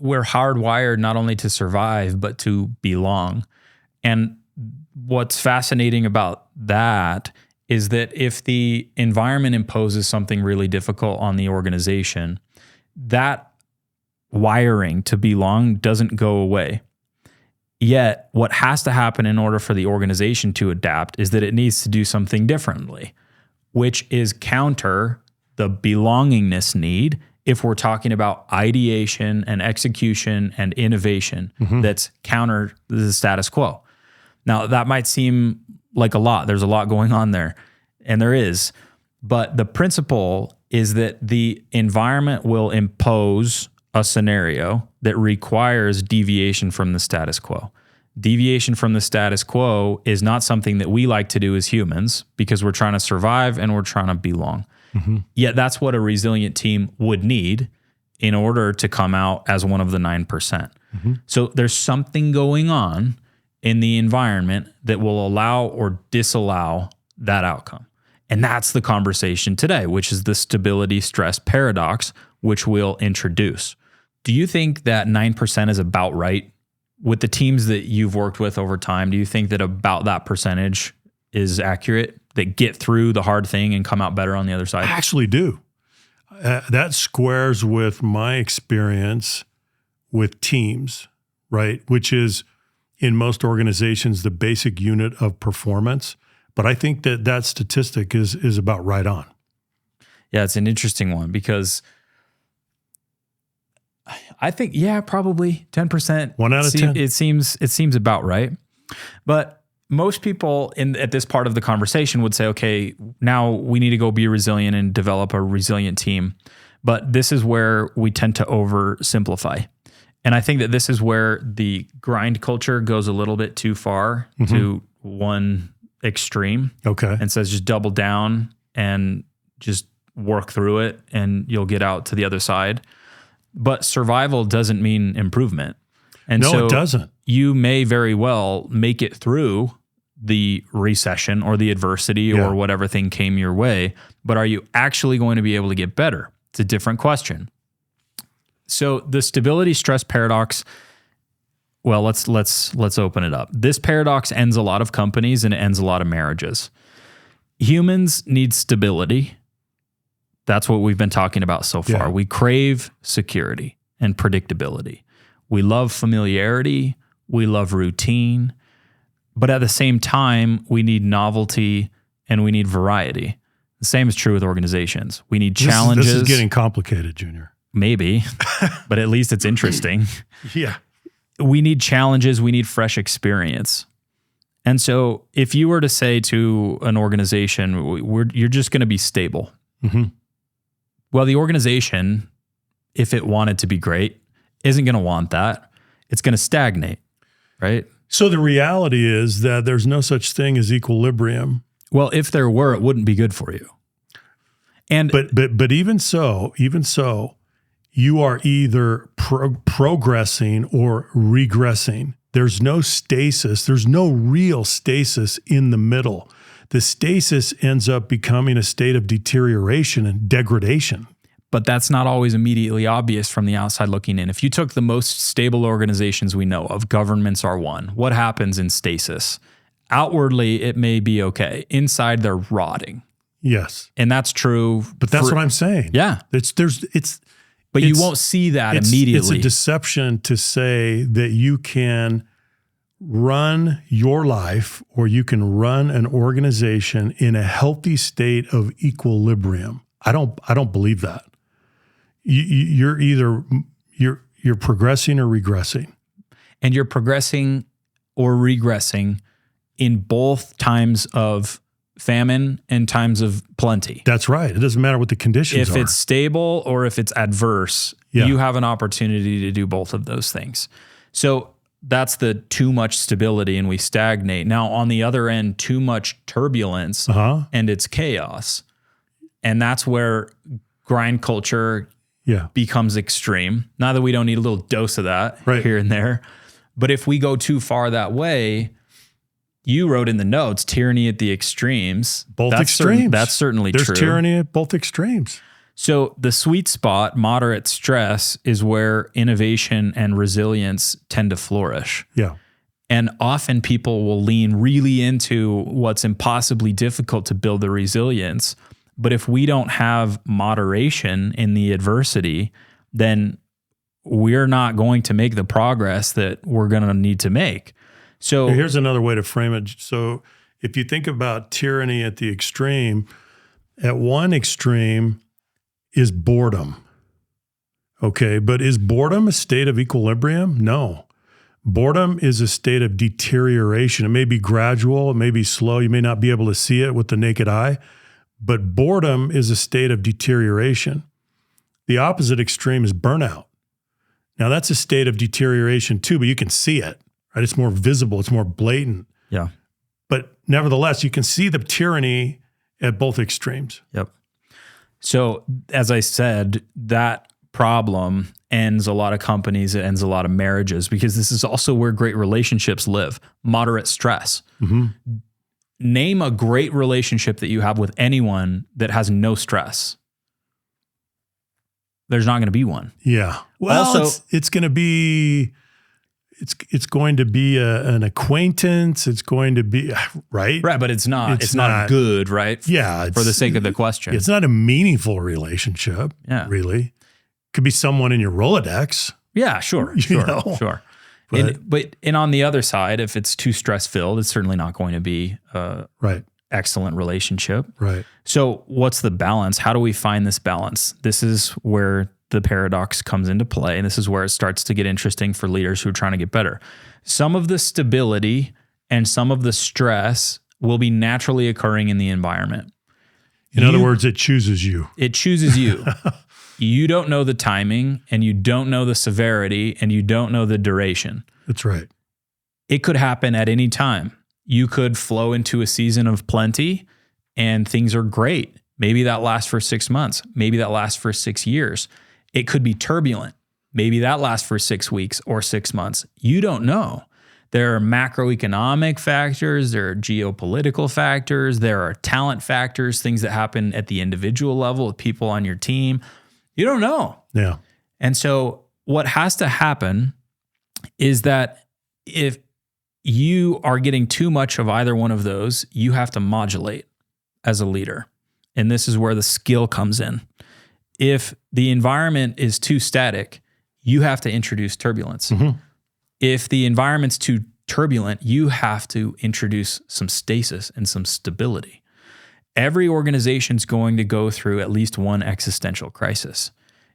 we're hardwired not only to survive, but to belong. And what's fascinating about that is that if the environment imposes something really difficult on the organization, that wiring to belong doesn't go away. Yet, what has to happen in order for the organization to adapt is that it needs to do something differently, which is counter the belongingness need if we're talking about ideation and execution and innovation that's counter the status quo. Now, that might seem like a lot. There's a lot going on there, and there is. But the principle is that the environment will impose a scenario that requires deviation from the status quo. Deviation from the status quo is not something that we like to do as humans because we're trying to survive and we're trying to belong. Yet that's what a resilient team would need in order to come out as one of the 9%. So there's something going on in the environment that will allow or disallow that outcome. And that's the conversation today, which is the stability stress paradox, which we'll introduce. Do you think that 9% is about right? With the teams that you've worked with over time, do you think that about that percentage is accurate, that get through the hard thing and come out better on the other side? I actually do. That squares with my experience with teams, right? Which is, in most organizations, the basic unit of performance. But I think that statistic is about right on. Yeah, it's an interesting one because I think, probably 10%. 1 out of 10. It seems about right. But most people at this part of the conversation would say, okay, now we need to go be resilient and develop a resilient team. But this is where we tend to oversimplify. And I think that this is where the grind culture goes a little bit too far to one extreme. Okay. And says just double down and just work through it and you'll get out to the other side. But survival doesn't mean improvement. And no, so it doesn't. You may very well make it through the recession or the adversity or whatever thing came your way, but are you actually going to be able to get better? It's a different question. So the stability stress paradox, well, let's open it up. This paradox ends a lot of companies and it ends a lot of marriages. Humans need stability. That's what we've been talking about so far. Yeah. We crave security and predictability. We love familiarity. We love routine. But at the same time, we need novelty and we need variety. The same is true with organizations. We need challenges. This is getting complicated, Junior. Maybe, but at least it's interesting. Yeah. We need challenges. We need fresh experience. And so if you were to say to an organization, you're just going to be stable. Well, the organization, if it wanted to be great, isn't going to want that. It's going to stagnate, right? So the reality is that there's no such thing as equilibrium. Well, if there were, it wouldn't be good for you. And but even so, you are either progressing or regressing. There's no stasis. There's no real stasis in the middle. The stasis ends up becoming a state of deterioration and degradation. But that's not always immediately obvious from the outside looking in. If you took the most stable organizations we know of, governments are one. What happens in stasis? Outwardly, it may be okay. Inside, they're rotting. Yes. And that's true. But that's what I'm saying. Yeah. But you won't see that immediately. It's a deception to say that you can run your life or you can run an organization in a healthy state of equilibrium. I don't believe that. You're either you're progressing or regressing. And you're progressing or regressing in both times of famine and times of plenty. That's right. It doesn't matter what the conditions are. If it's stable or if it's adverse, you have an opportunity to do both of those things. So that's the too much stability and we stagnate. Now, on the other end, too much turbulence and it's chaos. And that's where grind culture becomes extreme. Not that we don't need a little dose of that here and there. But if we go too far that way, you wrote in the notes, tyranny at the extremes. Both extremes. That's certainly true. There's tyranny at both extremes. So the sweet spot, moderate stress, is where innovation and resilience tend to flourish. Yeah. And often people will lean really into what's impossibly difficult to build the resilience. But if we don't have moderation in the adversity, then we're not going to make the progress that we're going to need to make. So here's another way to frame it. So if you think about tyranny at the extreme, at one extreme is boredom. Okay, but is boredom a state of equilibrium? No. Boredom is a state of deterioration. It may be gradual, it may be slow, you may not be able to see it with the naked eye, but boredom is a state of deterioration. The opposite extreme is burnout. Now that's a state of deterioration too, but you can see it, right? It's more visible, it's more blatant. yeah. But nevertheless, you can see the tyranny at both extremes. Yep. So as I said, that problem ends a lot of companies, it ends a lot of marriages, because this is also where great relationships live. Moderate stress. Mm-hmm. Name a great relationship that you have with anyone that has no stress. There's not going to be one. Yeah. Well, Also- it's going to be an acquaintance. It's going to be right. Right, but it's not It's not- good, right? Yeah. For the sake of the question. It's not a meaningful relationship. Yeah. Really. Could be someone in your Rolodex. Yeah, sure. You know? Sure. But- But on the other side, if it's too stress filled, it's certainly not going to be Right. excellent relationship. Right. So what's the balance? How do we find this balance? This is where the paradox comes into play. And this is where it starts to get interesting for leaders who are trying to get better. Some of the stability and some of the stress will be naturally occurring in the environment. In other words, it chooses you. It chooses you. You don't know the timing, and you don't know the severity, and you don't know the duration. That's right. It could happen at any time. You could flow into a season of plenty and things are great. Maybe that lasts for 6 months. Maybe that lasts for 6 years. It could be turbulent. Maybe that lasts for 6 weeks or 6 months. You don't know. There are macroeconomic factors. There are geopolitical factors. There are talent factors, things that happen at the individual level with people on your team. You don't know. Yeah. And so what has to happen is that if you are getting too much of either one of those, you have to modulate as a leader. And this is where the skill comes in. If the environment is too static, you have to introduce turbulence. Mm-hmm. If the environment's too turbulent, you have to introduce some stasis and some stability. Every organization's going to go through at least one existential crisis.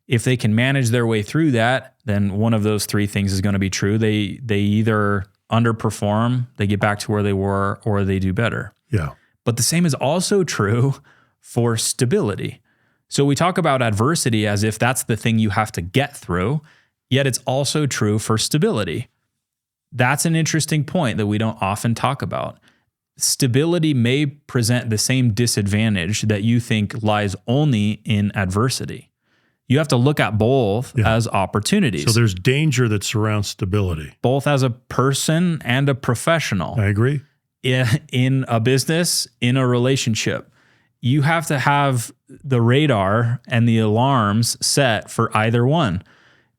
If they can manage their way through that, then one of those three things is going to be true. They either underperform, they get back to where they were, or they do better. Yeah. But the same is also true for stability. So we talk about adversity as if that's the thing you have to get through, yet it's also true for stability. That's an interesting point that we don't often talk about. Stability may present the same disadvantage that you think lies only in adversity. You have to look at both as opportunities. So there's danger that surrounds stability. Both as a person and a professional. I agree. In a business, in a relationship. You have to have the radar and the alarms set for either one.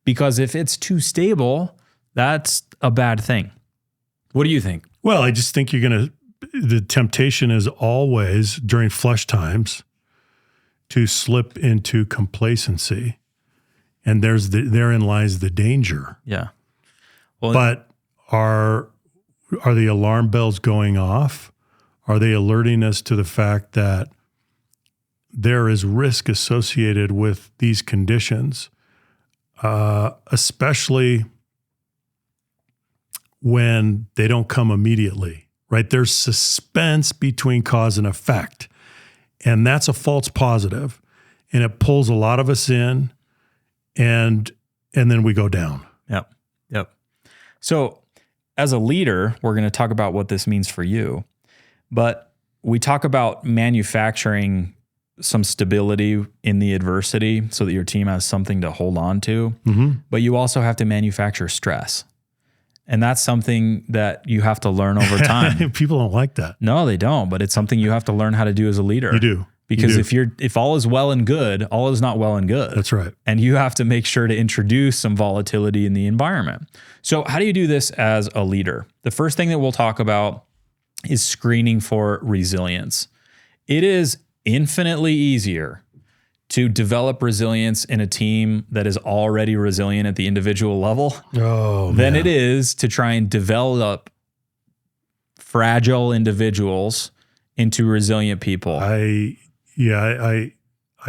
Because if it's too stable, that's a bad thing. What do you think? Well, I just think the temptation is always during flush times to slip into complacency. And therein lies the danger. Yeah. Well, But are the alarm bells going off? Are they alerting us to the fact that there is risk associated with these conditions, especially when they don't come immediately, right? There's suspense between cause and effect, and that's a false positive, and it pulls a lot of us in, and then we go down. Yep. So as a leader, we're going to talk about what this means for you, but we talk about manufacturing some stability in the adversity so that your team has something to hold on to, but you also have to manufacture stress. And that's something that you have to learn over time. People don't like that. No, they don't, but it's something you have to learn how to do as a leader. You do. Because do. if all is well and good, all is not well and good. That's right. And you have to make sure to introduce some volatility in the environment. So how do you do this as a leader? The first thing that we'll talk about is screening for resilience. It is infinitely easier to develop resilience in a team that is already resilient at the individual level than it is to try and develop fragile individuals into resilient people. I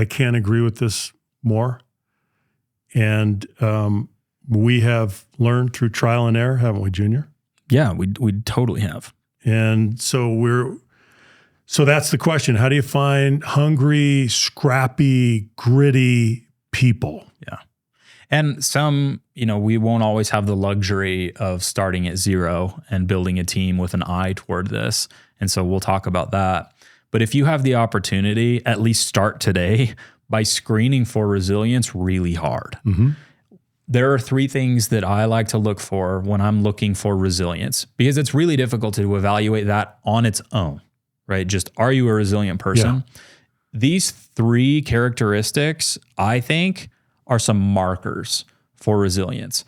can't agree with this more. And we have learned through trial and error, haven't we, Junior? Yeah, we totally have. And so that's the question. How do you find hungry, scrappy, gritty people? Yeah. And some, we won't always have the luxury of starting at zero and building a team with an eye toward this. And so we'll talk about that. But if you have the opportunity, at least start today by screening for resilience really hard. Mm-hmm. There are three things that I like to look for when I'm looking for resilience, because it's really difficult to evaluate that on its own, right? Just, are you a resilient person? Yeah. These three characteristics, I think, are some markers for resilience.